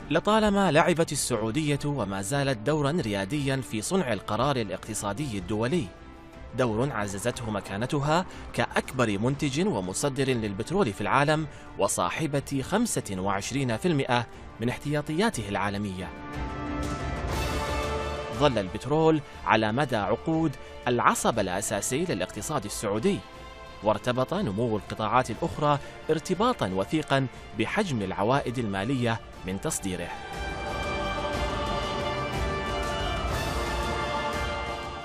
لطالما لعبت السعودية وما زالت دورا رياديا في صنع القرار الاقتصادي الدولي، دور عززته مكانتها كأكبر منتج ومصدر للبترول في العالم وصاحبة 25% من احتياطياته العالمية. ظل البترول على مدى عقود العصب الأساسي للاقتصاد السعودي، وارتبط نمو القطاعات الأخرى ارتباطا وثيقا بحجم العوائد المالية من تصديره.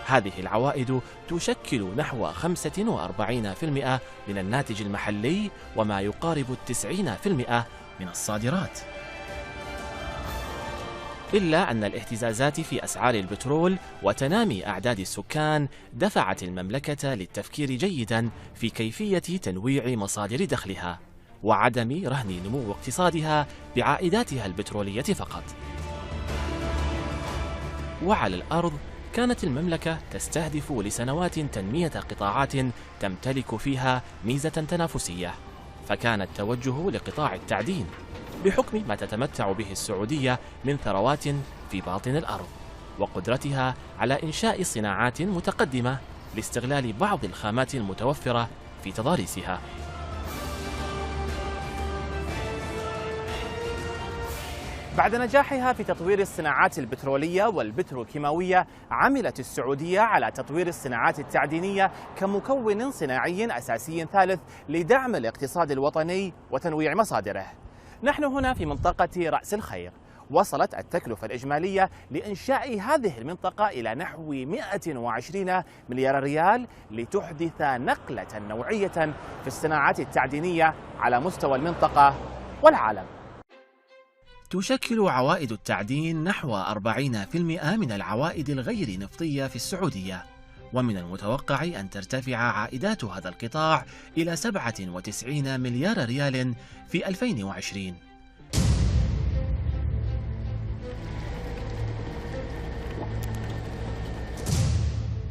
هذه العوائد تشكل نحو 45% من الناتج المحلي وما يقارب 90% من الصادرات. إلا أن الاهتزازات في أسعار البترول وتنامي أعداد السكان دفعت المملكة للتفكير جيدا في كيفية تنويع مصادر دخلها وعدم رهن نمو اقتصادها بعائداتها البترولية فقط. وعلى الأرض كانت المملكة تستهدف لسنوات تنمية قطاعات تمتلك فيها ميزة تنافسية، فكان التوجه لقطاع التعدين بحكم ما تتمتع به السعودية من ثروات في باطن الأرض وقدرتها على إنشاء صناعات متقدمة لاستغلال بعض الخامات المتوفرة في تضاريسها. بعد نجاحها في تطوير الصناعات البترولية والبتروكيماوية، عملت السعودية على تطوير الصناعات التعدينية كمكون صناعي أساسي ثالث لدعم الاقتصاد الوطني وتنويع مصادره. نحن هنا في منطقة رأس الخير. وصلت التكلفة الإجمالية لإنشاء هذه المنطقة إلى نحو 120 مليار ريال لتحدث نقلة نوعية في الصناعات التعدينية على مستوى المنطقة والعالم. تشكل عوائد التعدين نحو 40% من العوائد الغير نفطية في السعودية، ومن المتوقع أن ترتفع عائدات هذا القطاع إلى 97 مليار ريال في 2020.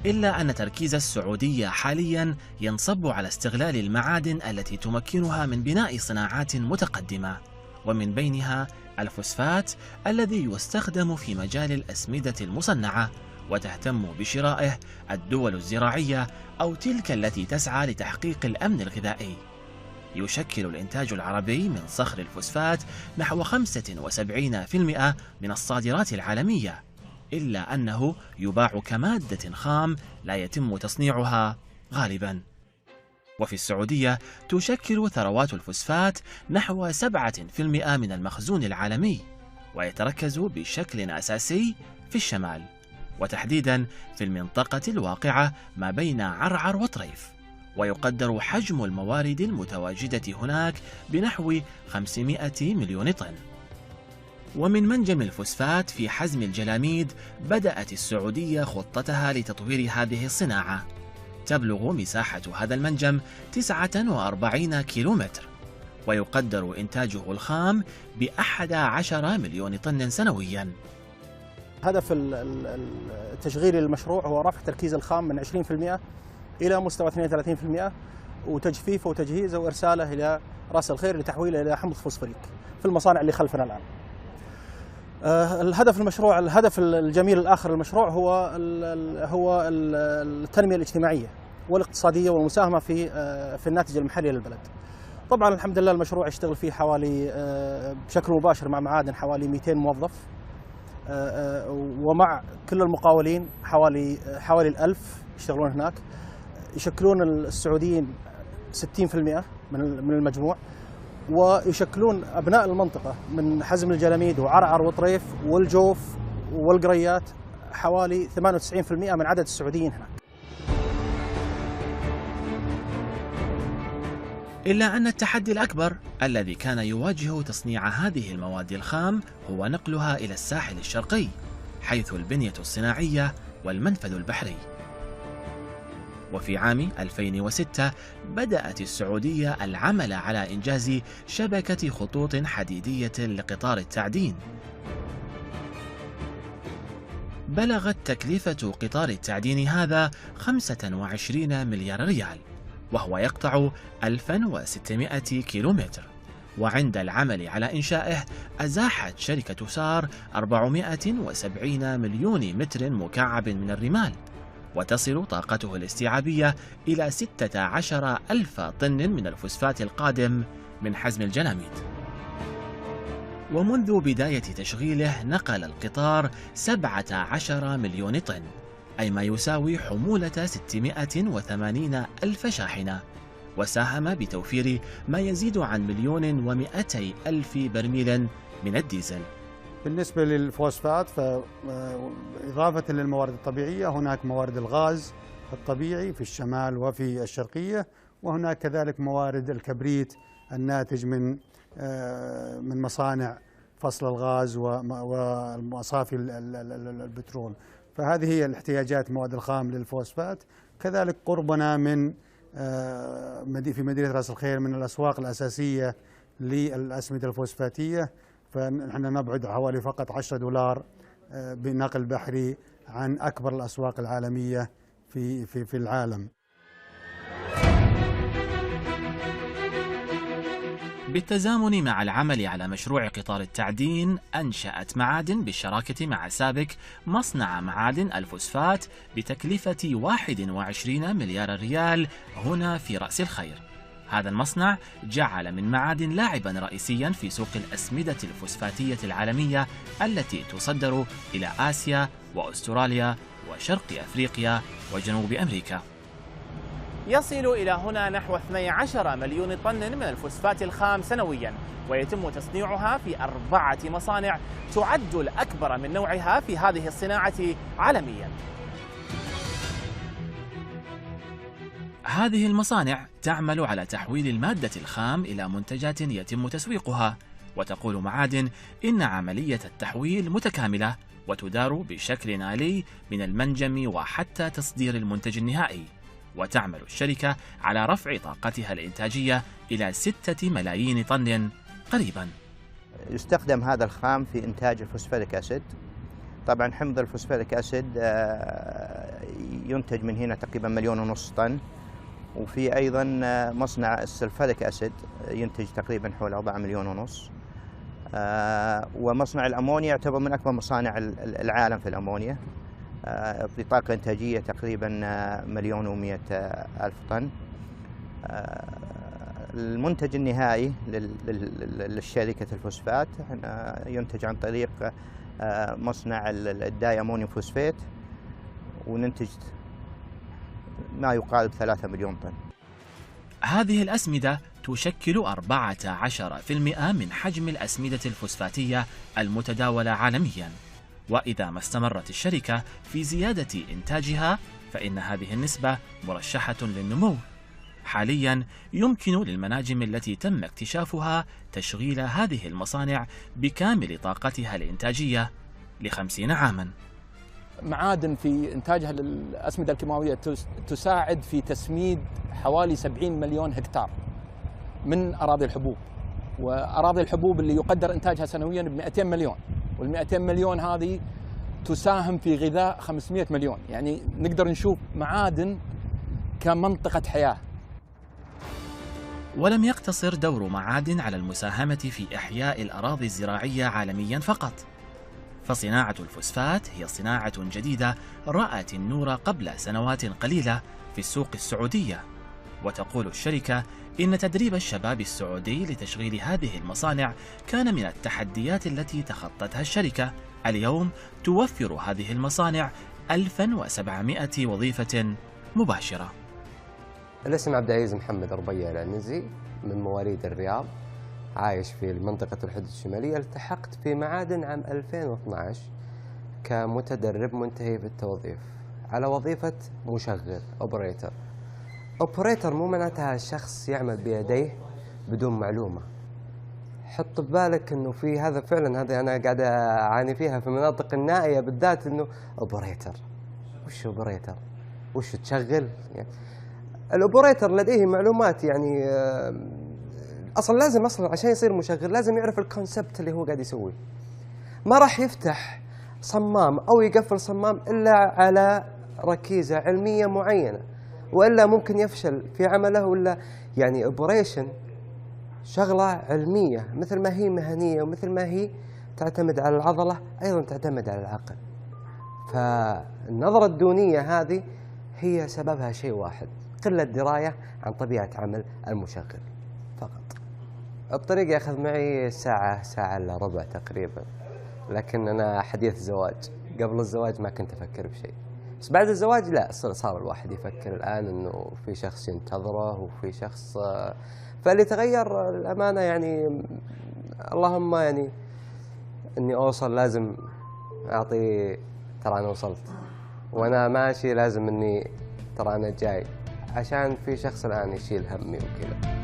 إلا أن تركيز السعودية حالياً ينصب على استغلال المعادن التي تمكنها من بناء صناعات متقدمة، ومن بينها الفوسفات الذي يستخدم في مجال الأسمدة المصنعة وتهتم بشرائه الدول الزراعية أو تلك التي تسعى لتحقيق الأمن الغذائي. يشكل الإنتاج العربي من صخر الفوسفات نحو 75% من الصادرات العالمية، إلا أنه يباع كمادة خام لا يتم تصنيعها غالباً. وفي السعودية تشكل ثروات الفوسفات نحو 7% من المخزون العالمي، ويتركز بشكل أساسي في الشمال، وتحديداً في المنطقة الواقعة ما بين عرعر وطريف، ويقدر حجم الموارد المتواجدة هناك بنحو 500 مليون طن. ومن منجم الفوسفات في حزم الجلاميد بدأت السعودية خطتها لتطوير هذه الصناعة. تبلغ مساحة هذا المنجم 49 كيلومتر، ويقدر إنتاجه الخام ب11 مليون طن سنوياً. هدف التشغيل للمشروع هو رفع تركيز الخام من 20% إلى مستوى 32%، وتجفيفه وتجهيزه وإرساله إلى رأس الخير لتحويله إلى حمض فوسفوريك في المصانع اللي خلفنا الآن. الهدف المشروع، الهدف الجميل الآخر للمشروع هو التنمية الاجتماعية والاقتصادية والمساهمة في الناتج المحلي للبلد. طبعا الحمد لله المشروع يشتغل فيه حوالي بشكل مباشر مع معادن حوالي 200 موظف، ومع كل المقاولين حوالي 1000 يشتغلون هناك، يشكلون السعوديين 60% من المجموع، ويشكلون أبناء المنطقة من حزم الجلاميد وعرعر وطريف والجوف والقريات حوالي 98% من عدد السعوديين هناك. إلا أن التحدي الأكبر الذي كان يواجه تصنيع هذه المواد الخام هو نقلها إلى الساحل الشرقي، حيث البنية الصناعية والمنفذ البحري. وفي عام 2006 بدأت السعودية العمل على إنجاز شبكة خطوط حديدية لقطار التعدين. بلغت تكلفة قطار التعدين هذا 25 مليار ريال، وهو يقطع 1600 كيلومتر، وعند العمل على إنشائه أزاحت شركة سار 470 مليون متر مكعب من الرمال، وتصل طاقته الاستيعابية إلى 16 ألف طن من الفوسفات القادم من حزم الجلاميد. ومنذ بداية تشغيله نقل القطار 17 مليون طن، أي ما يساوي حمولة 680 ألف شاحنة، وساهم بتوفير ما يزيد عن 1,200,000 برميل من الديزل. بالنسبة للفوسفات فإضافة للموارد الطبيعية هناك موارد الغاز الطبيعي في الشمال وفي الشرقية، وهناك كذلك موارد الكبريت الناتج من مصانع فصل الغاز ومصافي البترول. فهذه هي الاحتياجات المواد الخام للفوسفات. كذلك قربنا في مدينة رأس الخير من الأسواق الأساسية للأسمدة الفوسفاتية، فنحن نبعد حوالي فقط $10 بنقل بحري عن أكبر الأسواق العالمية في العالم. بالتزامن مع العمل على مشروع قطار التعدين، أنشأت معادن بالشراكة مع سابك مصنع معادن الفوسفات بتكلفة 21 مليار ريال هنا في رأس الخير. هذا المصنع جعل من معادن لاعبا رئيسيا في سوق الأسمدة الفوسفاتية العالمية التي تصدر إلى آسيا وأستراليا وشرق أفريقيا وجنوب أمريكا. يصل إلى هنا نحو 12 مليون طن من الفوسفات الخام سنويا، ويتم تصنيعها في 4 مصانع تعد الأكبر من نوعها في هذه الصناعة عالميا. هذه المصانع تعمل على تحويل المادة الخام إلى منتجات يتم تسويقها، وتقول معادن إن عملية التحويل متكاملة وتدار بشكل آلي من المنجم وحتى تصدير المنتج النهائي. وتعمل الشركة على رفع طاقتها الإنتاجية إلى 6 ملايين طن قريبا. يستخدم هذا الخام في إنتاج الفوسفوريك أسيد. طبعا حمض الفوسفوريك أسيد ينتج من هنا تقريبا 1.5 مليون طن، وفي أيضا مصنع السلفوريك أسيد ينتج تقريبا حول 4.5 مليون. ومصنع الأمونيا يعتبر من أكبر مصانع العالم في الأمونيا بطاقة إنتاجية تقريبا 1,100,000 طن. المنتج النهائي للشركة الفوسفات ينتج عن طريق مصنع الداي أمونيوم فوسفات، وننتج ما يقارب 3 مليون طن. هذه الأسمدة تشكل 14% من حجم الأسمدة الفوسفاتية المتداولة عالميا، وإذا ما استمرت الشركة في زيادة إنتاجها فإن هذه النسبة مرشحة للنمو. حاليا يمكن للمناجم التي تم اكتشافها تشغيل هذه المصانع بكامل طاقتها الإنتاجية ل50 عاما. معادن في إنتاجها للأسمدة الكيماوية تساعد في تسميد حوالي 70 مليون هكتار من أراضي الحبوب، وأراضي الحبوب اللي يقدر إنتاجها سنويا ب200 مليون، وال200 مليون هذه تساهم في غذاء 500 مليون. يعني نقدر نشوف معادن كمنطقة حياة. ولم يقتصر دور معادن على المساهمة في إحياء الأراضي الزراعية عالميا فقط، فصناعة الفوسفات هي صناعة جديدة رأت النور قبل سنوات قليلة في السوق السعودية. وتقول الشركة إن تدريب الشباب السعودي لتشغيل هذه المصانع كان من التحديات التي تخطتها الشركة. اليوم توفر هذه المصانع 1700 وظيفة مباشرة. الاسم عبد العزيز محمد ربيع العنزي، من مواليد الرياض، عايش في منطقة الحدود الشمالية. التحقت في معادن عام 2012 كمتدرب منتهي في التوظيف على وظيفة مشغل أوبريتر. أوبريتر مو معناتها شخص يعمل بيديه بدون معلومة. حط ببالك انه في هذا فعلا، هذا انا قاعد اعاني فيها في المناطق النائية بالذات، انه اوبريتر وش اوبريتر؟ وش تشغل؟ يعني الاوبريتر لديه معلومات، يعني اصلا لازم عشان يصير مشغل لازم يعرف الكونسبت اللي هو قاعد يسويه. ما راح يفتح صمام او يقفل صمام الا على ركيزة علمية معينة، والا ممكن يفشل في عمله. ولا يعني اوبريشن شغلة علمية، مثل ما هي مهنية ومثل ما هي تعتمد على العضلة أيضا تعتمد على العقل. فالنظرة الدونية هذه هي سببها شيء واحد، قلة دراية عن طبيعة عمل المشغل فقط. الطريق يأخذ معي ساعة، ساعة إلا ربع تقريبا، لكن أنا حديث زواج. قبل الزواج ما كنت أفكر بشيء، بس بعد الزواج لا، صار الواحد يفكر الآن إنه في شخص ينتظره وفي شخص، فاللي تغير الأمانة يعني اللهم يعني إني أوصل، لازم أعطي ترى أنا وصلت وأنا ماشي، لازم إني ترى أنا جاي، عشان في شخص الآن يشيل همي وكذا.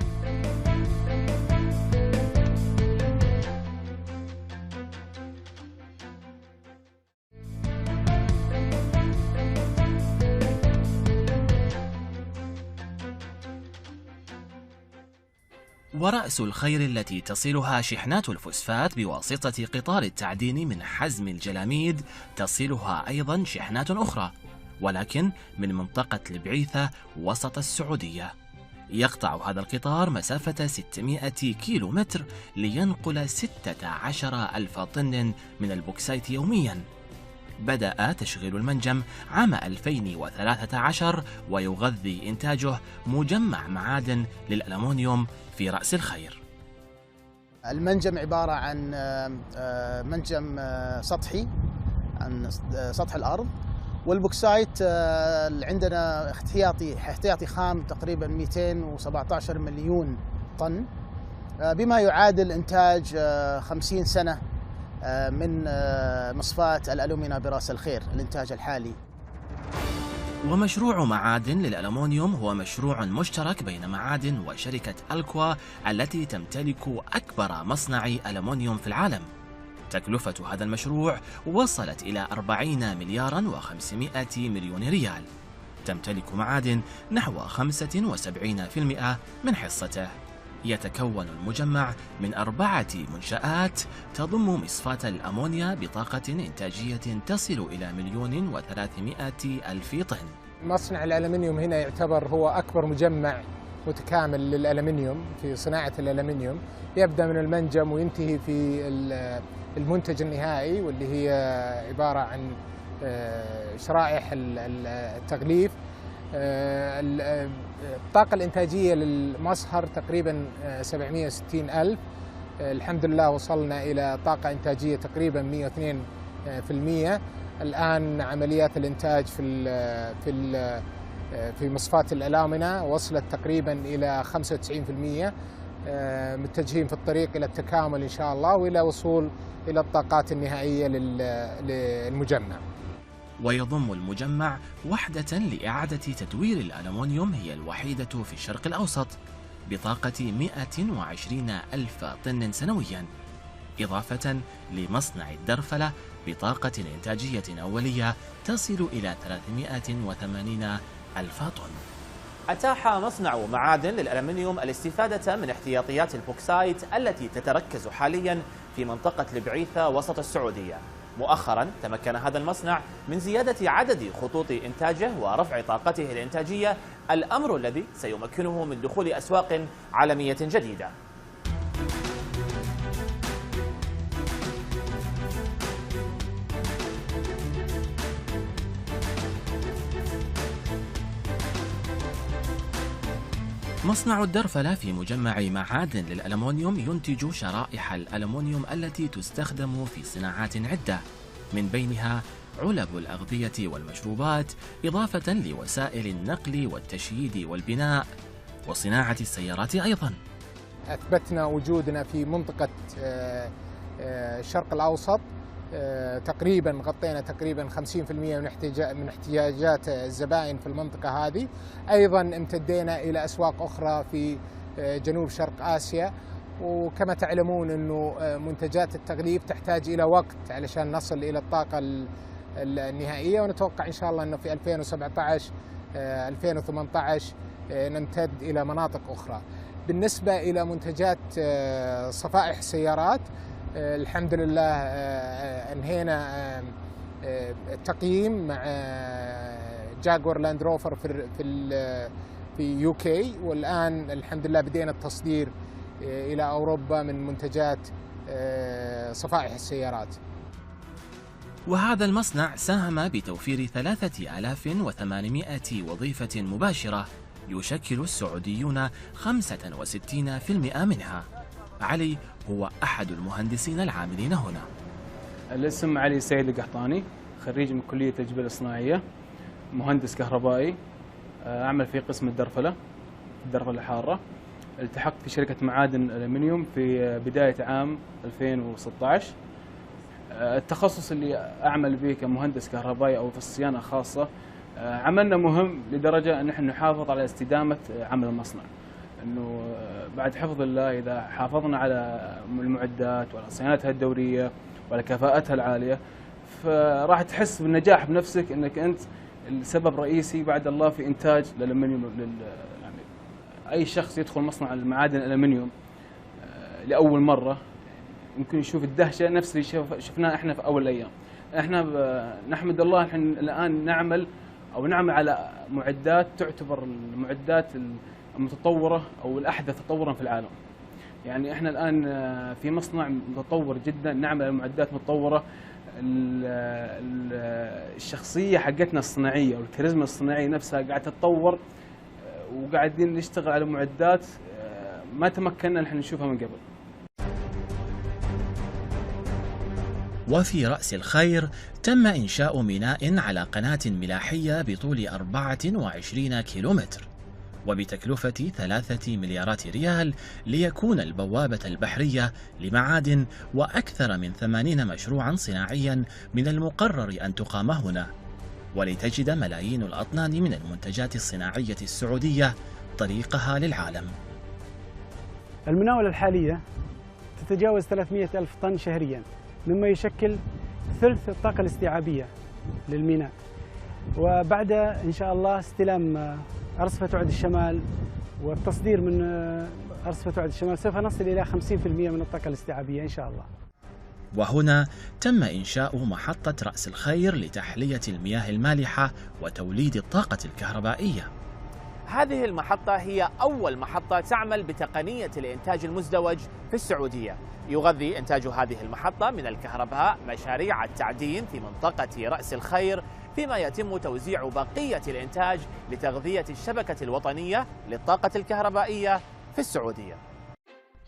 ورأس الخير التي تصلها شحنات الفوسفات بواسطة قطار التعدين من حزم الجلاميد تصلها أيضا شحنات أخرى، ولكن من منطقة البعيثة وسط السعودية. يقطع هذا القطار مسافة 600 كيلو متر لينقل 16,000 طن من البوكسايت يوميا. بدأ تشغيل المنجم عام 2013 ويغذي إنتاجه مجمع معادن للألمنيوم في رأس الخير. المنجم عبارة عن منجم سطحي عن سطح الأرض، والبوكسايت عندنا احتياطي خام تقريبا 217 مليون طن، بما يعادل إنتاج 50 سنة من مصفاة الألومينا براس الخير الإنتاج الحالي. ومشروع معادن للألمنيوم هو مشروع مشترك بين معادن وشركة ألكوا التي تمتلك أكبر مصنع ألمنيوم في العالم. تكلفة هذا المشروع وصلت إلى 40 مليار و500 مليون ريال. تمتلك معادن نحو 75% من حصته. يتكون المجمع من 4 منشآت تضم مصفاة الأمونيا بطاقة إنتاجية تصل إلى 1,300,000 طن. مصنع الألمنيوم هنا يعتبر هو أكبر مجمع متكامل للألمنيوم في صناعة الألمنيوم، يبدأ من المنجم وينتهي في المنتج النهائي، واللي هي عبارة عن شرائح التغليف. الطاقة الإنتاجية للمصهر تقريبا 760,000. الحمد لله وصلنا إلى طاقة إنتاجية تقريبا 102%. الآن عمليات الإنتاج في مصفاة الألامنة وصلت تقريبا إلى 95%. متجهين في الطريق إلى التكامل إن شاء الله وإلى وصول إلى الطاقات النهائية للمجمع. ويضم المجمع وحدة لإعادة تدوير الألمنيوم هي الوحيدة في الشرق الأوسط بطاقة 120,000 طن سنويا، إضافة لمصنع الدرفلة بطاقة إنتاجية أولية تصل إلى 380,000 طن. أتاح مصنع معادن للألمنيوم الاستفادة من احتياطيات البوكسايت التي تتركز حاليا في منطقة البعيثة وسط السعودية. مؤخرا تمكن هذا المصنع من زيادة عدد خطوط إنتاجه ورفع طاقته الإنتاجية، الأمر الذي سيمكنه من دخول أسواق عالمية جديدة. مصنع الدرفلة في مجمع معادن للألمنيوم ينتج شرائح الألمنيوم التي تستخدم في صناعات عدة، من بينها علب الأغذية والمشروبات، إضافة لوسائل النقل والتشييد والبناء وصناعة السيارات أيضا. أثبتنا وجودنا في منطقة الشرق الأوسط، تقريبا غطينا تقريبا 50% من احتياجات الزبائن في المنطقة هذه. أيضا امتدينا إلى أسواق أخرى في جنوب شرق آسيا، وكما تعلمون أنه منتجات التغليف تحتاج إلى وقت علشان نصل إلى الطاقة النهائية، ونتوقع إن شاء الله أنه في 2017 2018 نمتد إلى مناطق أخرى. بالنسبة إلى منتجات صفائح السيارات، الحمد لله انهينا التقييم مع جاكور لاند روفر في UK، والآن الحمد لله بدينا التصدير إلى أوروبا من منتجات صفائح السيارات. وهذا المصنع ساهم بتوفير 3800 وظيفة مباشرة يشكل السعوديون 65% منها. علي هو أحد المهندسين العاملين هنا. الاسم علي سيد القحطاني، خريج من كلية التجميل الصناعية، مهندس كهربائي، أعمل في قسم الدرفلة الحارة. التحقت في شركة معادن الألمنيوم في بداية عام 2016. التخصص اللي أعمل به كمهندس كهربائي أو في الصيانة خاصة عملنا مهم لدرجة أن نحن نحافظ على استدامة عمل المصنع، أنه بعد حفظ الله إذا حافظنا على المعدات وعلى صيانتها الدورية وعلى كفاءتها العالية فراح تحس بالنجاح بنفسك، أنك أنت السبب الرئيسي بعد الله في إنتاج الألمنيوم. يعني أي شخص يدخل مصنع المعادن الألمنيوم لأول مرة يمكن يشوف الدهشة نفس اللي شفناه إحنا في أول الأيام. إحنا نحمد الله إحنا الآن نعمل على معدات تعتبر المعدات المتطورة أو الأحدث تطورا في العالم. يعني إحنا الآن في مصنع متطور جدا، نعمل على معدات متطورة. الشخصية حقتنا الصناعية والكاريزما الصناعية نفسها قاعدة تتطور، وقاعدين نشتغل على معدات ما تمكنا نحن نشوفها من قبل. وفي رأس الخير تم إنشاء ميناء على قناة ملاحية بطول 24 كيلومتر وبتكلفة 3 مليارات ريال ليكون البوابة البحرية لمعادن وأكثر من 80 مشروعا صناعيا من المقرر أن تقام هنا، ولتجد ملايين الأطنان من المنتجات الصناعية السعودية طريقها للعالم. المناولة الحالية تتجاوز 300 ألف طن شهريا، مما يشكل ثلث الطاقة الاستيعابية للميناء. وبعد إن شاء الله استلام أرصفة وعد الشمال والتصدير من أرصفة وعد الشمال سوف نصل إلى 50% من الطاقة الاستيعابية إن شاء الله. وهنا تم إنشاء محطة رأس الخير لتحلية المياه المالحة وتوليد الطاقة الكهربائية. هذه المحطة هي أول محطة تعمل بتقنية الإنتاج المزدوج في السعودية. يغذي إنتاج هذه المحطة من الكهرباء مشاريع التعدين في منطقة رأس الخير، فيما يتم توزيع بقية الإنتاج لتغذية الشبكة الوطنية للطاقة الكهربائية في السعودية.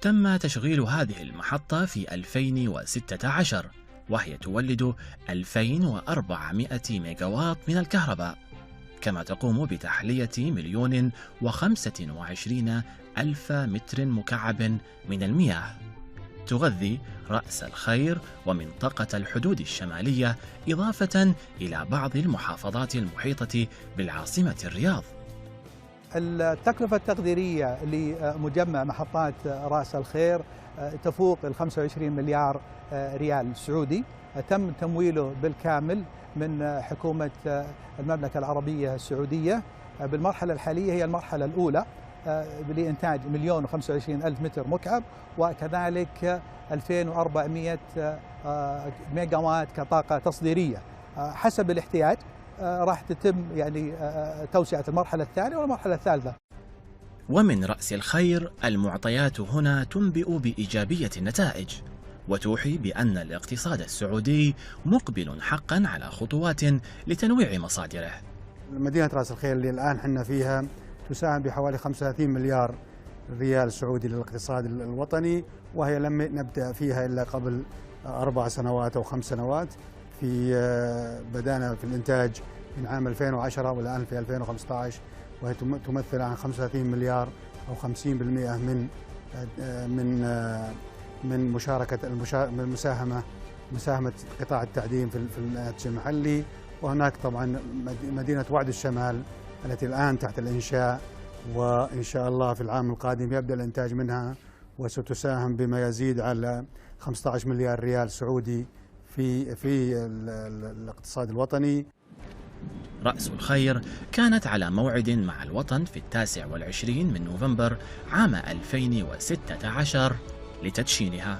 تم تشغيل هذه المحطة في 2016 وهي تولد 2400 ميجاوات من الكهرباء، كما تقوم بتحلية 1,025,000 متر مكعب من المياه. تغذي رأس الخير ومنطقة الحدود الشمالية إضافة إلى بعض المحافظات المحيطة بالعاصمة الرياض. التكلفة التقديرية لمجمع محطات رأس الخير تفوق 25 مليار ريال سعودي، تم تمويله بالكامل من حكومة المملكة العربية السعودية. بالمرحلة الحالية هي المرحلة الأولى لإنتاج 1,025,000 متر مكعب، وكذلك 2,400 ميجاوات كطاقة تصديرية. حسب الاحتياج راح تتم يعني توسعة المرحلة الثانية والمرحلة الثالثة. ومن رأس الخير المعطيات هنا تنبئ بإيجابية النتائج وتوحي بأن الاقتصاد السعودي مقبل حقا على خطوات لتنويع مصادره. مدينة رأس الخير اللي الآن حنا فيها تساهم بحوالي 35 مليار ريال سعودي للاقتصاد الوطني، وهي لم نبدأ فيها إلا قبل 4 سنوات أو 5 سنوات. بدأنا في الإنتاج من عام 2010 والآن في 2015، وهي تمثل عن 35 مليار أو 50% من مساهمة قطاع التعدين في الإنتاج المحلي. وهناك طبعا مدينة وعد الشمال التي الآن تحت الإنشاء، وإن شاء الله في العام القادم يبدأ الإنتاج منها، وستساهم بما يزيد على 15 مليار ريال سعودي في الاقتصاد الوطني. رأس الخير كانت على موعد مع الوطن في 29 من نوفمبر عام 2016 لتدشينها.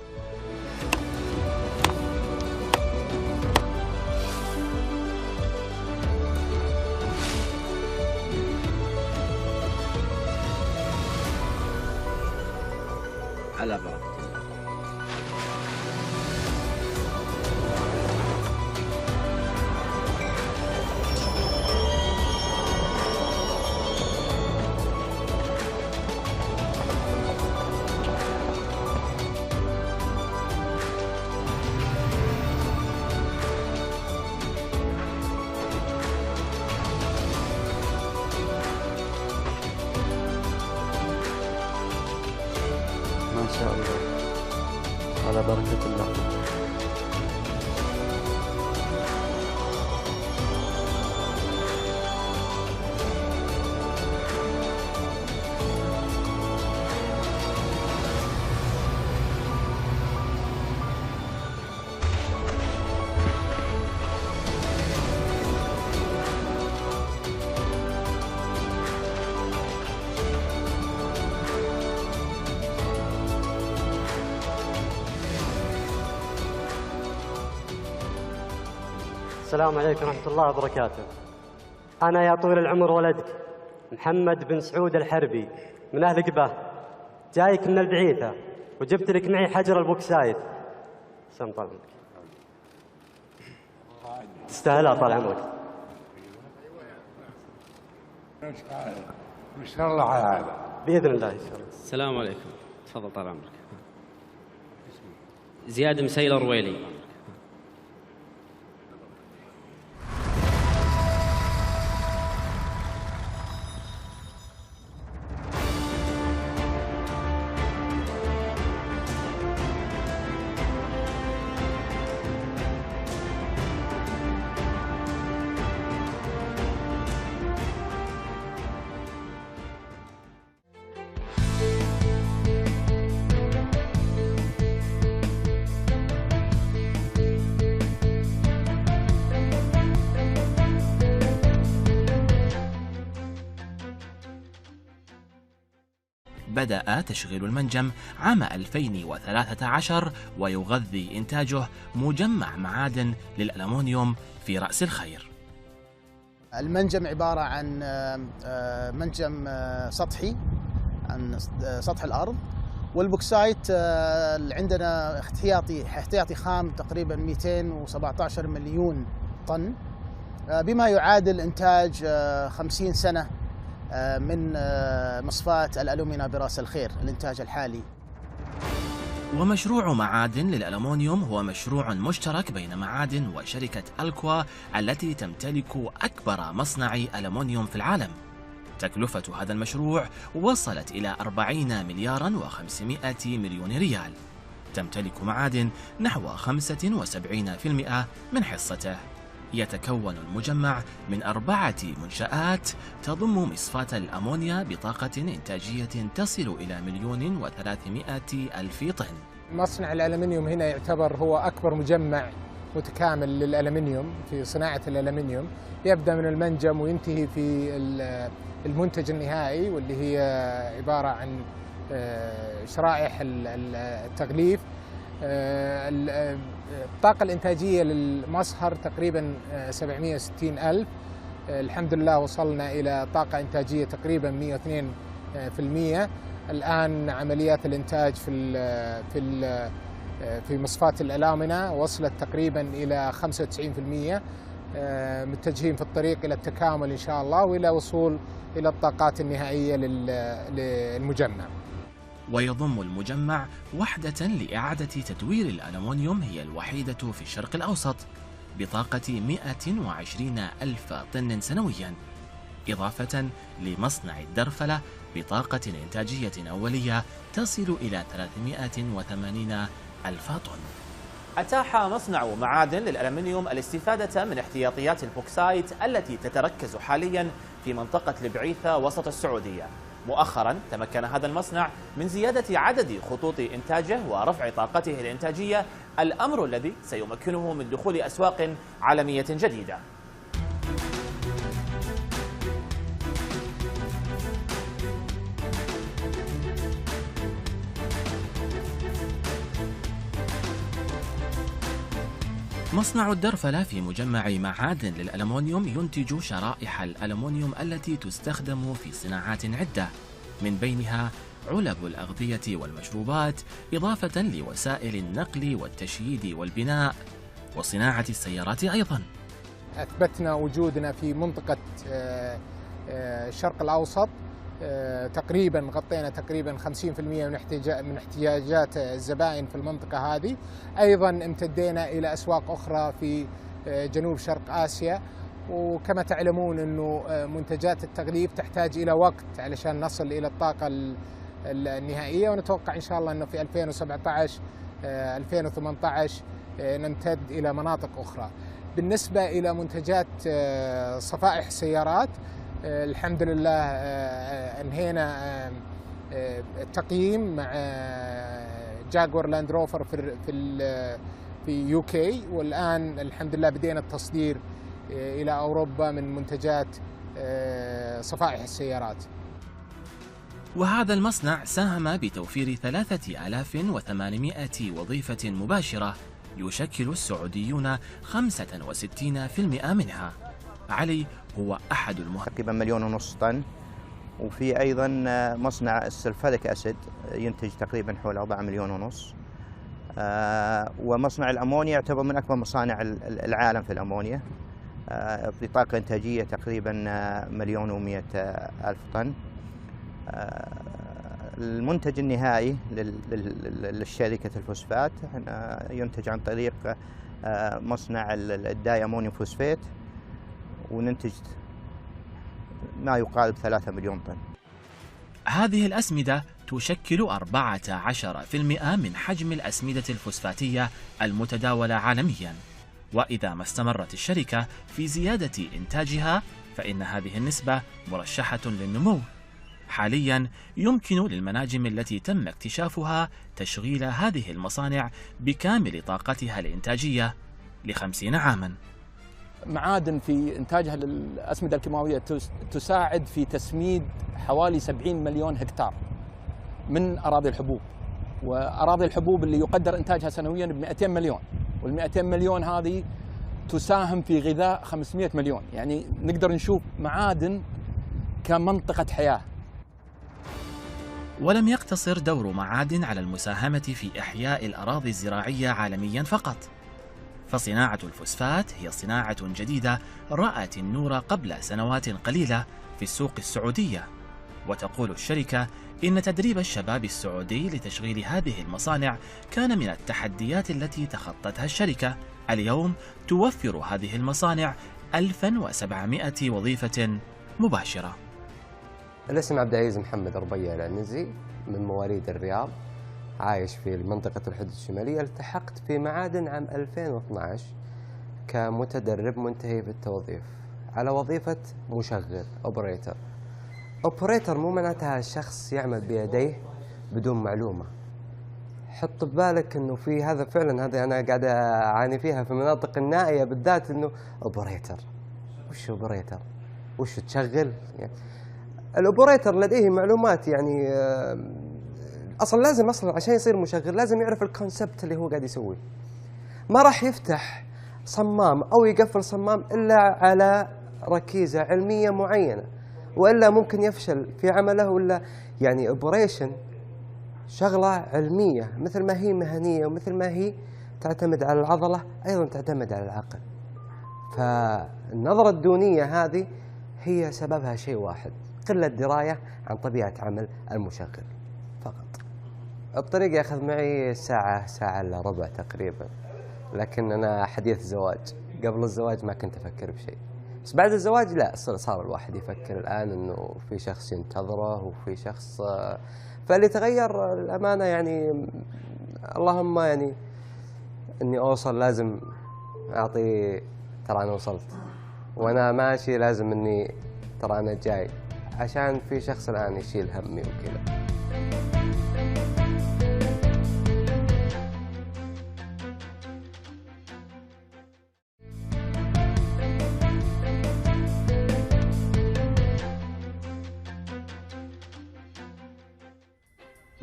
السلام عليكم ورحمة الله وبركاته. أنا يا طويل العمر ولدك محمد بن سعود الحربي من أهل قباه، جايك من البعيثة وجبت لك معي حجر البوكسايت. سلام طال عمرك. تستاهلها طال عمرك. ان شاء الله على هذا باذن الله ان شاء الله. السلام عليكم، تفضل طال عمرك. زياد مسيل الرويلي. بدأ تشغيل المنجم عام 2013 ويغذي إنتاجه مجمع معادن للألمنيوم في رأس الخير. المنجم عبارة عن منجم سطحي عن سطح الأرض، والبوكسايت عندنا احتياطي خام تقريبا 217 مليون طن، بما يعادل إنتاج 50 سنة من مصفاة الألومينا براس الخير الإنتاج الحالي. ومشروع معادن للألمنيوم هو مشروع مشترك بين معادن وشركة ألكوا التي تمتلك أكبر مصنع ألمنيوم في العالم. تكلفة هذا المشروع وصلت إلى 40 مليار و500 مليون ريال. تمتلك معادن نحو 75% من حصته. يتكون المجمع من 4 منشآت تضم مصفاة الأمونيا بطاقة إنتاجية تصل إلى 1,300,000 طن. مصنع الألمنيوم هنا يعتبر هو أكبر مجمع متكامل للألمنيوم في صناعة الألمنيوم، يبدأ من المنجم وينتهي في المنتج النهائي، واللي هي عبارة عن شرائح التغليف. الطاقة الإنتاجية للمصهر تقريبا 760,000. الحمد لله وصلنا إلى طاقة إنتاجية تقريبا 102%. الآن عمليات الإنتاج في مصفاة الألامنة وصلت تقريبا إلى 95%. متجهين في الطريق إلى التكامل إن شاء الله وإلى وصول إلى الطاقات النهائية للمجمع. ويضم المجمع وحدة لإعادة تدوير الألمنيوم هي الوحيدة في الشرق الأوسط بطاقة 120,000 طن سنويا، إضافة لمصنع الدرفلة بطاقة إنتاجية أولية تصل إلى 380,000 طن. أتاح مصنع معادن للألمنيوم الاستفادة من احتياطيات البوكسايت التي تتركز حاليا في منطقة البعيثة وسط السعودية. مؤخرا تمكن هذا المصنع من زيادة عدد خطوط إنتاجه ورفع طاقته الإنتاجية، الأمر الذي سيمكنه من دخول أسواق عالمية جديدة. مصنع الدرفلة في مجمع معادن للألمنيوم ينتج شرائح الألمنيوم التي تستخدم في صناعات عدة، من بينها علب الأغذية والمشروبات، إضافة لوسائل النقل والتشييد والبناء وصناعة السيارات أيضا. أثبتنا وجودنا في منطقة الشرق الأوسط، تقريبا غطينا تقريبا 50% من احتياجات الزبائن في المنطقة هذه. أيضا امتدينا إلى أسواق أخرى في جنوب شرق آسيا، وكما تعلمون أنه منتجات التغليف تحتاج إلى وقت علشان نصل إلى الطاقة النهائية، ونتوقع إن شاء الله أنه في 2017 2018 نمتد إلى مناطق أخرى. بالنسبة إلى منتجات صفائح السيارات، الحمد لله انهينا التقييم مع جاكور لاند روفر في يو كي، والآن الحمد لله بدينا التصدير إلى أوروبا من منتجات صفائح السيارات. وهذا المصنع ساهم بتوفير 3,800 وظيفة مباشرة يشكل السعوديون 65% منها. علي هو أحد تقريبا 1.5 مليون طن. وفي أيضا مصنع السلفريك أسيد ينتج تقريبا حول 4.5 مليون. ومصنع الأمونيا يعتبر من أكبر مصانع العالم في الأمونيا بطاقة إنتاجية تقريبا 1,100,000 طن. المنتج النهائي للشركة الفوسفات ينتج عن طريق مصنع الداي أمونيوم فوسفات، وننتج ما يقارب 3 مليون طن. هذه الأسمدة تشكل 14% من حجم الأسمدة الفوسفاتية المتداولة عالمياً، وإذا ما استمرت الشركة في زيادة إنتاجها فإن هذه النسبة مرشحة للنمو. حالياً يمكن للمناجم التي تم اكتشافها تشغيل هذه المصانع بكامل طاقتها الإنتاجية ل50 عاماً. معادن في إنتاجها للأسمدة الكيماوية تساعد في تسميد حوالي 70 مليون هكتار من أراضي الحبوب، وأراضي الحبوب اللي يقدر إنتاجها سنوياً ب200 مليون، وال200 مليون هذه تساهم في غذاء 500 مليون. يعني نقدر نشوف معادن كمنطقة حياة. ولم يقتصر دور معادن على المساهمة في إحياء الأراضي الزراعية عالمياً فقط، فصناعة الفوسفات هي صناعة جديدة رأت النور قبل سنوات قليلة في السوق السعودية. وتقول الشركة إن تدريب الشباب السعودي لتشغيل هذه المصانع كان من التحديات التي تخطتها الشركة. اليوم توفر هذه المصانع 1700 وظيفة مباشرة. الاسم عبد العزيز محمد ربيع العنزي، من مواليد الرياض، عايش في منطقة الحدود الشمالية. التحقت في معادن عام 2012 كمتدرب منتهي في التوظيف على وظيفة مشغل اوبريتر. اوبريتر مو معناتها شخص يعمل بيديه بدون معلومة. حط ببالك انه في هذا فعلا، هذا انا قاعد اعاني فيها في المناطق النائية بالذات، انه اوبريتر وش اوبريتر؟ وش تشغل؟ يعني الاوبريتر لديه معلومات، يعني اصلا لازم عشان يصير مشغل لازم يعرف الكونسبت اللي هو قاعد يسويه. ما راح يفتح صمام او يقفل صمام الا على ركيزة علمية معينة، والا ممكن يفشل في عمله. ولا يعني اوبريشن شغلة علمية، مثل ما هي مهنية ومثل ما هي تعتمد على العضلة أيضا تعتمد على العقل. فالنظرة الدونية هذه هي سببها شيء واحد، قلة دراية عن طبيعة عمل المشغل فقط. الطريق يأخذ معي ساعة إلا ربع تقريبا، لكن أنا حديث زواج. قبل الزواج ما كنت أفكر بشيء، بس بعد الزواج لا، صار الواحد يفكر الآن إنه في شخص ينتظره وفي شخص. فاللي تغير الأمانة يعني اللهم يعني إني أوصل، لازم أعطي ترى أنا وصلت، وأنا ماشي لازم إني ترى أنا جاي، عشان في شخص الآن يشيل همي وكذا.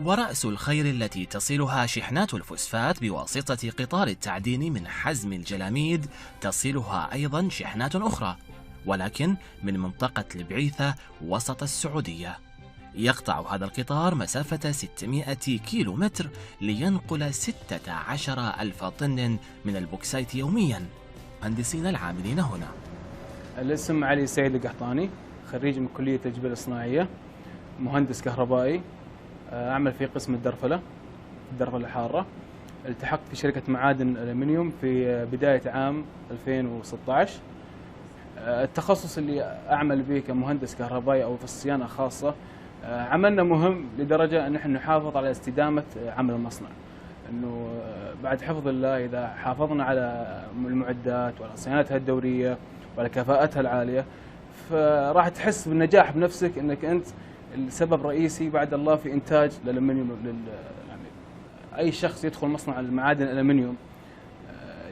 ورأس الخير التي تصلها شحنات الفوسفات بواسطة قطار التعدين من حزم الجلاميد تصلها أيضا شحنات أخرى، ولكن من منطقة البعيثة وسط السعودية. يقطع هذا القطار مسافة 600 كيلو متر لينقل 16,000 طن من البوكسايت يوميا. مهندسين العاملين هنا. الاسم علي سيد القحطاني، خريج من كلية التجميل الصناعية، مهندس كهربائي، أعمل في قسم الدرفلة الحارة. التحقت في شركة معادن الألمنيوم في بداية عام 2016. التخصص اللي أعمل به كمهندس كهربائي أو في الصيانة خاصة، عملنا مهم لدرجة أن نحن نحافظ على استدامة عمل المصنع. أنه بعد حفظ الله إذا حافظنا على المعدات وعلى صيانتها الدورية وعلى كفاءتها العالية، فراح تحس بالنجاح بنفسك أنك أنت السبب رئيسي بعد الله في إنتاج الألمنيوم. يعني أي شخص يدخل مصنع المعادن الألمنيوم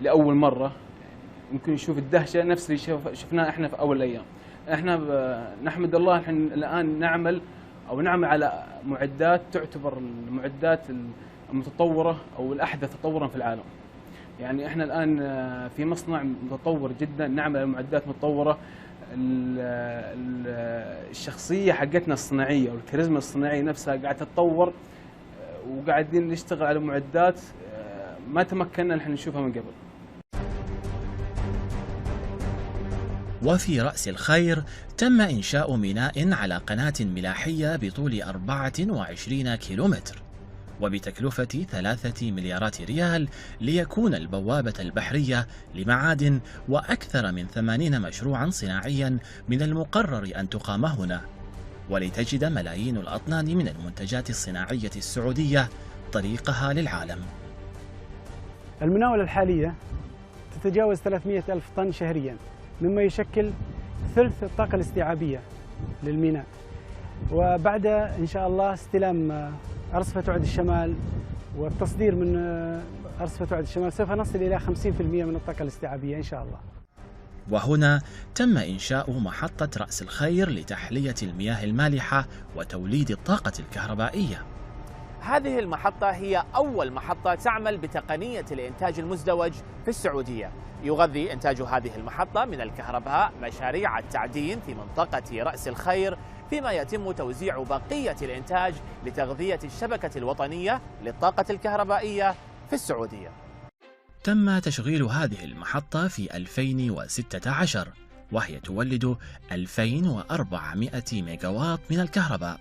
لأول مرة يمكن يشوف الدهشة نفس اللي شفناه إحنا في أول الأيام. إحنا نحمد الله إحنا الآن نعمل على معدات تعتبر المعدات المتطورة أو الأحدث تطورا في العالم. يعني احنا الان في مصنع متطور جدا، نعمل على معدات متطوره. الشخصيه حقتنا الصناعيه والكاريزما الصناعيه نفسها قاعده تتطور، وقاعدين نشتغل على معدات ما تمكنا نحن نشوفها من قبل. وفي رأس الخير تم إنشاء ميناء على قناة ملاحية بطول 24 كيلومتر وبتكلفة 3 مليارات ريال، ليكون البوابة البحرية لمعادن وأكثر من 80 مشروعا صناعيا من المقرر أن تقام هنا، ولتجد ملايين الأطنان من المنتجات الصناعية السعودية طريقها للعالم. المناولة الحالية تتجاوز 300 ألف طن شهريا، مما يشكل ثلث الطاقة الاستيعابية للميناء. وبعد إن شاء الله استلام أرصفة وعد الشمال والتصدير من أرصفة وعد الشمال سوف نصل إلى 50% من الطاقة الاستيعابية إن شاء الله. وهنا تم إنشاء محطة رأس الخير لتحلية المياه المالحة وتوليد الطاقة الكهربائية. هذه المحطة هي أول محطة تعمل بتقنية الإنتاج المزدوج في السعودية. يغذي إنتاج هذه المحطة من الكهرباء مشاريع التعدين في منطقة رأس الخير، فيما يتم توزيع بقية الإنتاج لتغذية الشبكة الوطنية للطاقة الكهربائية في السعودية. تم تشغيل هذه المحطة في 2016، وهي تولد 2400 ميجاوات من الكهرباء،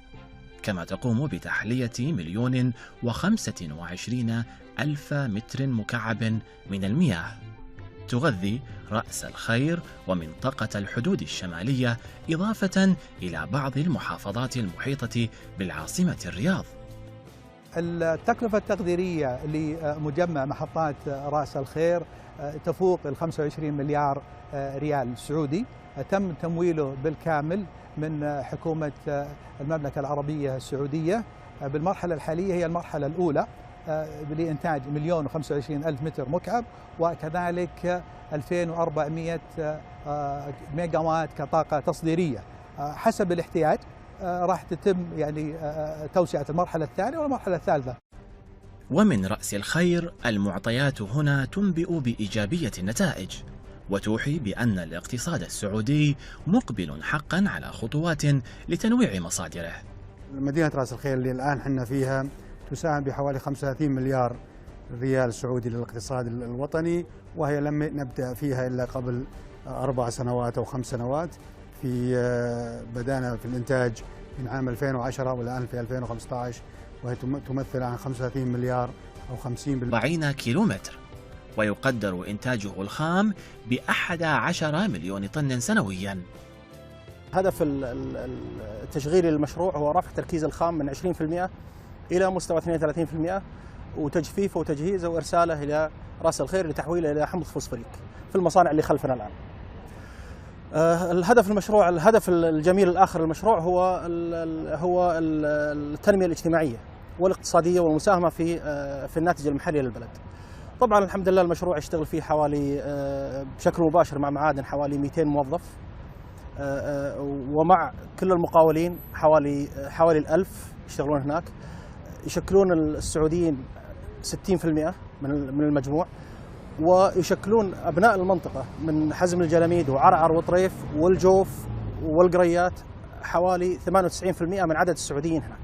كما تقوم بتحلية 1,025,000 متر مكعب من المياه. تغذي رأس الخير ومنطقة الحدود الشمالية، إضافة إلى بعض المحافظات المحيطة بالعاصمة الرياض. التكلفة التقديرية لمجمع محطات رأس الخير تفوق 25 مليار ريال سعودي، تم تمويله بالكامل من حكومة المملكة العربية السعودية. بالمرحلة الحالية هي المرحلة الأولى لإنتاج 1,025,000 متر مكعب، وكذلك 2,400 ميجاوات كطاقة تصديرية. حسب الاحتياج راح تتم يعني توسعة المرحلة الثانية والمرحلة الثالثة. ومن رأس الخير المعطيات هنا تنبئ بإيجابية النتائج، وتوحي بأن الاقتصاد السعودي مقبل حقا على خطوات لتنويع مصادره. مدينة رأس الخير اللي الآن احنا فيها تساهم بحوالي 35 مليار ريال سعودي للاقتصاد الوطني، وهي لم نبدأ فيها إلا قبل 4 سنوات أو 5 سنوات. بدأنا في الإنتاج من عام 2010 والآن في 2015، وهي تمثل عن 35 مليار أو 40 كيلومتر، ويقدر إنتاجه الخام ب11 مليون طن سنوياً. هدف التشغيل للمشروع هو رفع تركيز الخام من 20% إلى مستوى 32%، وتجفيفه وتجهيزه وإرساله إلى رأس الخير لتحويله إلى حمض فوسفوريك في المصانع اللي خلفنا الآن. الهدف الجميل الآخر للمشروع هو التنمية الاجتماعية والاقتصادية والمساهمة في الناتج المحلي للبلد. طبعا الحمد لله المشروع يشتغل فيه حوالي بشكل مباشر مع معادن حوالي 200 موظف، ومع كل المقاولين حوالي 1000 يشتغلون هناك، يشكلون السعوديين 60% من المجموع، ويشكلون أبناء المنطقة من حزم الجلميد وعرعر وطريف والجوف والقريات حوالي 98% من عدد السعوديين هناك.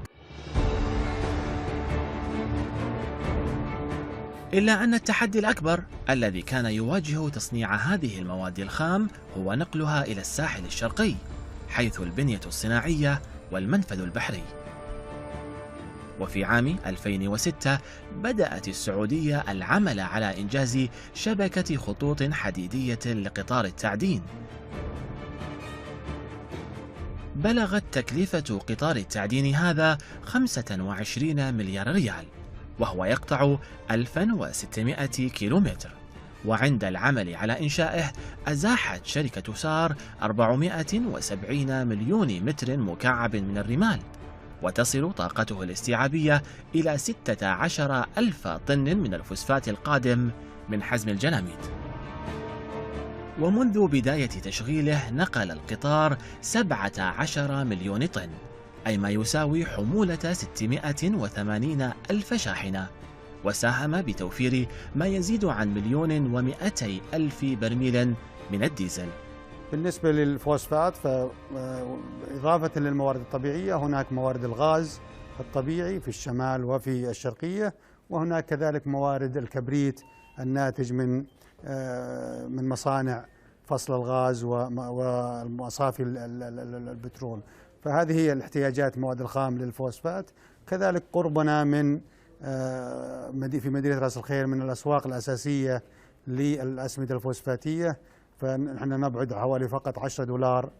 إلا أن التحدي الأكبر الذي كان يواجه تصنيع هذه المواد الخام هو نقلها إلى الساحل الشرقي، حيث البنية الصناعية والمنفذ البحري. وفي عام 2006 بدأت السعودية العمل على إنجاز شبكة خطوط حديدية لقطار التعدين. بلغت تكلفة قطار التعدين هذا 25 مليار ريال، وهو يقطع 1600 كيلومتر. وعند العمل على إنشائه أزاحت شركة سار 470 مليون متر مكعب من الرمال، وتصل طاقته الاستيعابية إلى 16,000 طن من الفوسفات القادم من حزم الجلاميد. ومنذ بداية تشغيله نقل القطار 17 مليون طن، أي ما يساوي حمولة 680 ألف شاحنة، وساهم بتوفير ما يزيد عن 1,200,000 برميل من الديزل. بالنسبة للفوسفات فإضافة للموارد الطبيعية هناك موارد الغاز الطبيعي في الشمال وفي الشرقية، وهناك كذلك موارد الكبريت الناتج من مصانع فصل الغاز ومصافي البترول. فهذه هي الاحتياجات المواد الخام للفوسفات. كذلك قربنا في مدينة رأس الخير من الأسواق الأساسية للأسمدة الفوسفاتية، فنحن نبعد حوالي فقط $10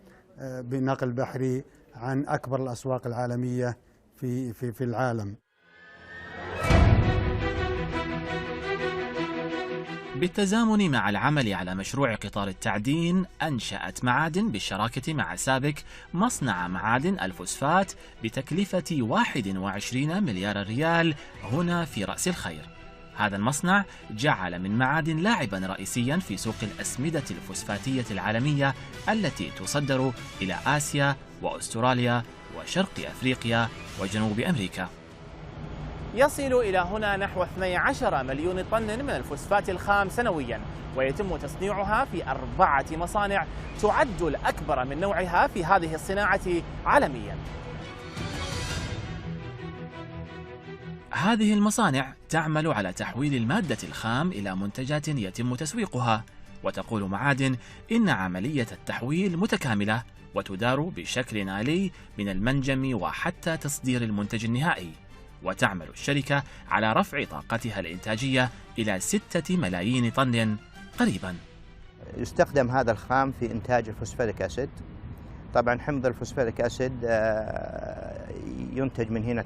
بنقل بحري عن أكبر الأسواق العالمية في العالم. بالتزامن مع العمل على مشروع قطار التعدين، أنشأت معادن بالشراكة مع سابك مصنع معادن الفوسفات بتكلفة 21 مليار ريال هنا في رأس الخير. هذا المصنع جعل من معادن لاعبا رئيسيا في سوق الأسمدة الفوسفاتية العالمية التي تصدر إلى آسيا وأستراليا وشرق أفريقيا وجنوب أمريكا. يصل إلى هنا نحو 12 مليون طن من الفوسفات الخام سنويا، ويتم تصنيعها في 4 مصانع تعد الأكبر من نوعها في هذه الصناعة عالميا. هذه المصانع تعمل على تحويل المادة الخام إلى منتجات يتم تسويقها، وتقول معادن إن عملية التحويل متكاملة وتدار بشكل آلي من المنجم وحتى تصدير المنتج النهائي. وتعمل الشركة على رفع طاقتها الإنتاجية إلى 6 ملايين طن قريبا. يستخدم هذا الخام في إنتاج الفوسفوريك أسيد. طبعا حمض الفوسفوريك أسيد ينتج من هنا.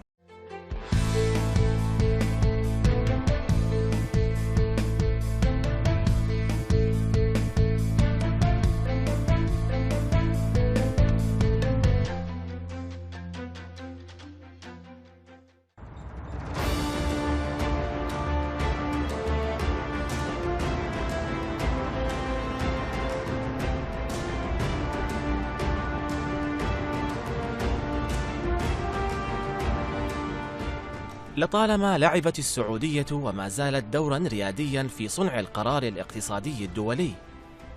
لطالما لعبت السعودية وما زالت دورا رياديا في صنع القرار الاقتصادي الدولي،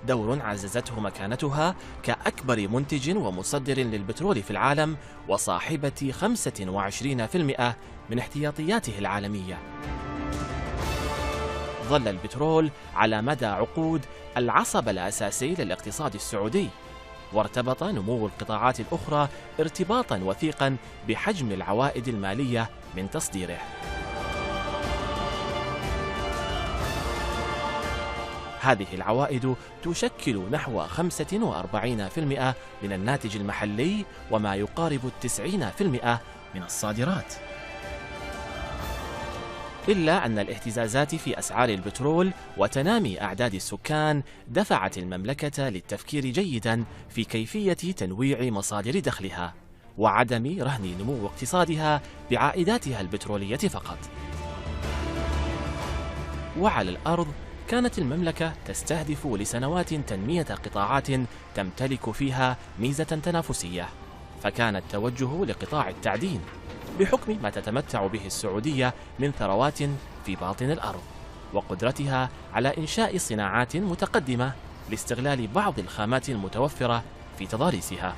دور عززته مكانتها كأكبر منتج ومصدر للبترول في العالم وصاحبة 25% من احتياطياته العالمية. ظل البترول على مدى عقود العصب الأساسي للاقتصاد السعودي، وارتبط نمو القطاعات الأخرى ارتباطا وثيقا بحجم العوائد المالية من تصديره. هذه العوائد تشكل نحو 45% من الناتج المحلي وما يقارب 90% من الصادرات. إلا أن الاهتزازات في أسعار البترول وتنامي أعداد السكان دفعت المملكة للتفكير جيدا في كيفية تنويع مصادر دخلها وعدم رهن نمو اقتصادها بعائداتها البترولية فقط. وعلى الأرض كانت المملكة تستهدف لسنوات تنمية قطاعات تمتلك فيها ميزة تنافسية، فكان التوجه لقطاع التعدين بحكم ما تتمتع به السعودية من ثروات في باطن الأرض وقدرتها على إنشاء صناعات متقدمة لاستغلال بعض الخامات المتوفرة في تضاريسها.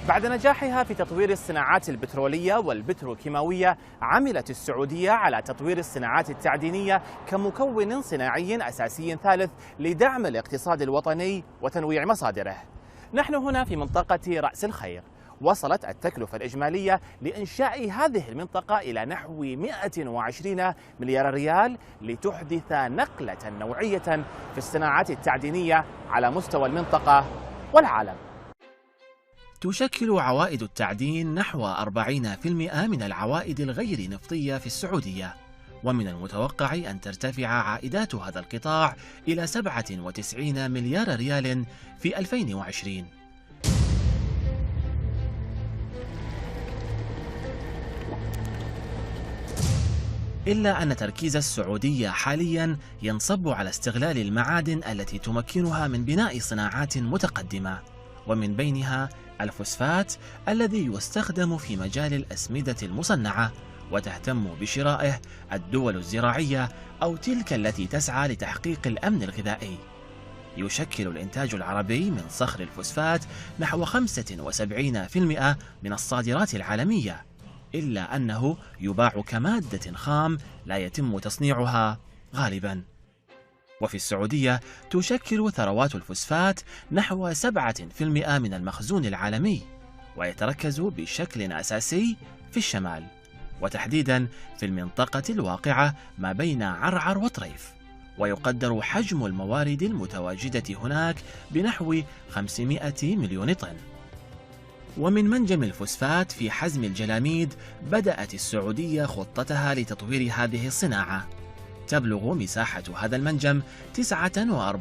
بعد نجاحها في تطوير الصناعات البترولية والبتروكيماوية، عملت السعودية على تطوير الصناعات التعدينية كمكون صناعي أساسي ثالث لدعم الاقتصاد الوطني وتنويع مصادره. نحن هنا في منطقة رأس الخير. وصلت التكلفة الإجمالية لإنشاء هذه المنطقة إلى نحو 120 مليار ريال لتحدث نقلة نوعية في الصناعات التعدينية على مستوى المنطقة والعالم. تشكل عوائد التعدين نحو 40% من العوائد الغير نفطية في السعودية، ومن المتوقع أن ترتفع عائدات هذا القطاع إلى 97 مليار ريال في 2020. إلا أن تركيز السعودية حاليا ينصب على استغلال المعادن التي تمكنها من بناء صناعات متقدمة، ومن بينها الفوسفات الذي يستخدم في مجال الأسمدة المصنعة، وتهتم بشرائه الدول الزراعية أو تلك التي تسعى لتحقيق الأمن الغذائي. يشكل الإنتاج العربي من صخر الفوسفات نحو 75% من الصادرات العالمية، إلا أنه يباع كمادة خام لا يتم تصنيعها غالباً. وفي السعودية تشكل ثروات الفوسفات نحو 7% من المخزون العالمي، ويتركز بشكل أساسي في الشمال، وتحديداً في المنطقة الواقعة ما بين عرعر وطريف، ويقدر حجم الموارد المتواجدة هناك بنحو 500 مليون طن. ومن منجم الفوسفات في حزم الجلاميد بدأت السعودية خطتها لتطوير هذه الصناعة. تبلغ مساحة هذا المنجم 49